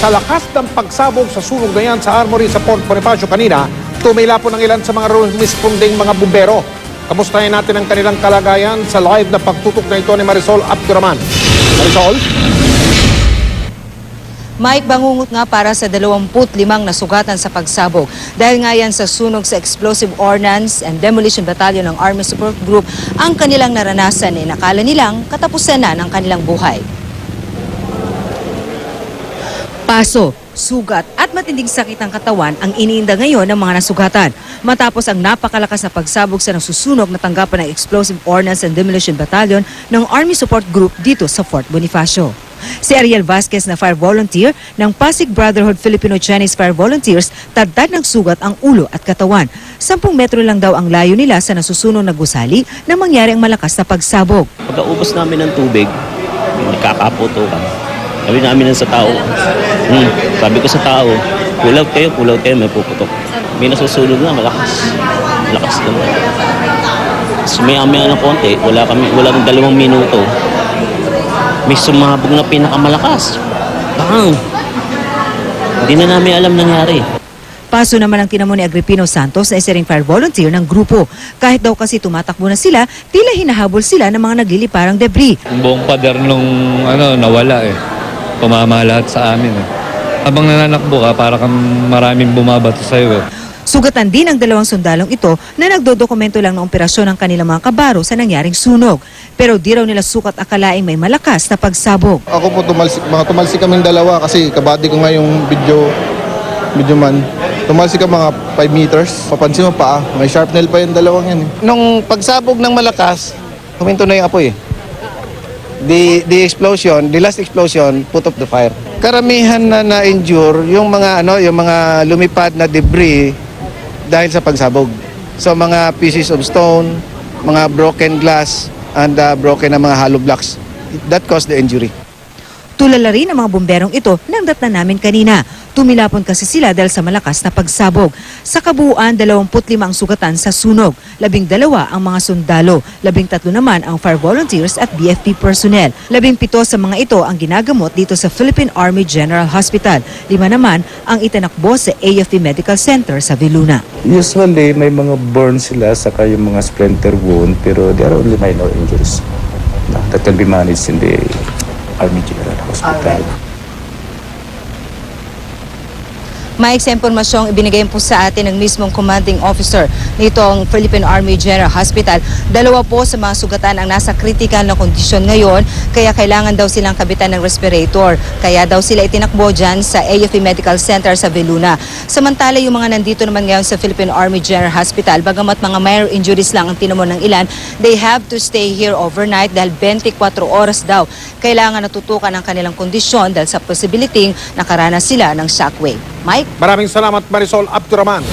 Sa lakas ng pagsabog sa sunog na yan sa armory sa Port Bonifacio kanina, tumila po ng ilan sa mga responding mga bumbero. Kamustahin natin ang kanilang kalagayan sa live na pagtutok na ito ni Marisol Abduraman. Marisol? Mike, bangungot nga para sa 25 nasugatan sa pagsabog. Dahil nga yan sa sunog sa Explosive Ordnance and Demolition Battalion ng Army Support Group, ang kanilang naranasan ay nakala nilang katapusan na ng kanilang buhay. Paso, sugat at matinding sakit ang katawan ang iniinda ngayon ng mga nasugatan. Matapos ang napakalakas na pagsabog sa nasusunog na tanggapan ng Explosive Ordnance and Demolition Battalion ng Army Support Group dito sa Fort Bonifacio. Si Ariel Vasquez na fire volunteer ng Pasig Brotherhood Filipino-Chinese Fire Volunteers, tadtad ng sugat ang ulo at katawan. 10 metro lang daw ang layo nila sa nasusunog na gusali nang mangyari ang malakas na pagsabog. Pagkaubos namin ng tubig, nagkakaputukan. Sabi namin sa tao, sabi ko sa tao, pull out kayo, may puputok. May nasusunog na, malakas naman. So may-amaya ng konti, walang 2 minuto. May sumabog na pinakamalakas. Bang! Hindi na namin alam nangyari. Paso naman ang tinamo ni Agripino Santos na isa ring fire volunteer ng grupo. Kahit daw kasi tumatakbo na sila, tila hinahabol sila ng mga nagliliparang debris. Yung buong pader nung nawala Pumama lahat sa amin Habang nananakbo ka, para kang maraming bumabato sa'yo Sugatan din ang 2 sundalong ito na nagdodokumento lang ng operasyon ng kanilang mga kabaro sa nangyaring sunog. Pero di raw nila sukat akalaing may malakas na pagsabog. Ako po tumalsik kaming dalawa kasi kabady ko nga yung video man. Tumalsik ka mga 5 meters. Papansin mo pa, may sharp nail pa yung dalawang yan. Nung pagsabog ng malakas, huminto na yung apoy. The last explosion put off the fire. Karamihan na injure yung mga lumipad na debris dahil sa pagsabog. So mga pieces of stone, mga broken glass and broken na mga hollow blocks. That caused the injury. Tulala rin ang mga bomberong ito nang datnan namin kanina. Tumilapon kasi sila dahil sa malakas na pagsabog. Sa kabuuan, 25 ang sugatan sa sunog, 12 ang mga sundalo, 13 naman ang fire volunteers at BFP personnel. 17 sa mga ito ang ginagamot dito sa Philippine Army General Hospital. 5 naman ang itinakbo sa AFP Medical Center sa Viluna. Usually, may mga burn sila saka yung mga splinter wound pero there are only minor injuries that can be managed in the Army General Hospital. May impormasyong ibinigay po sa atin ng mismong commanding officer nitong Philippine Army General Hospital. 2 po sa mga sugatan ang nasa critical na kondisyon ngayon, kaya kailangan daw silang kabitan ng respirator. Kaya daw sila itinakbo dyan sa AFP Medical Center sa Viluna. Samantala yung mga nandito naman ngayon sa Philippine Army General Hospital, bagamat mga minor injuries lang ang tinamo ng ilan, they have to stay here overnight dahil 24 oras daw kailangan natutukan ang kanilang kondisyon dahil sa posibility nakaranas sila ng shockwave. Mike? Maraming salamat Marisol Abduraman.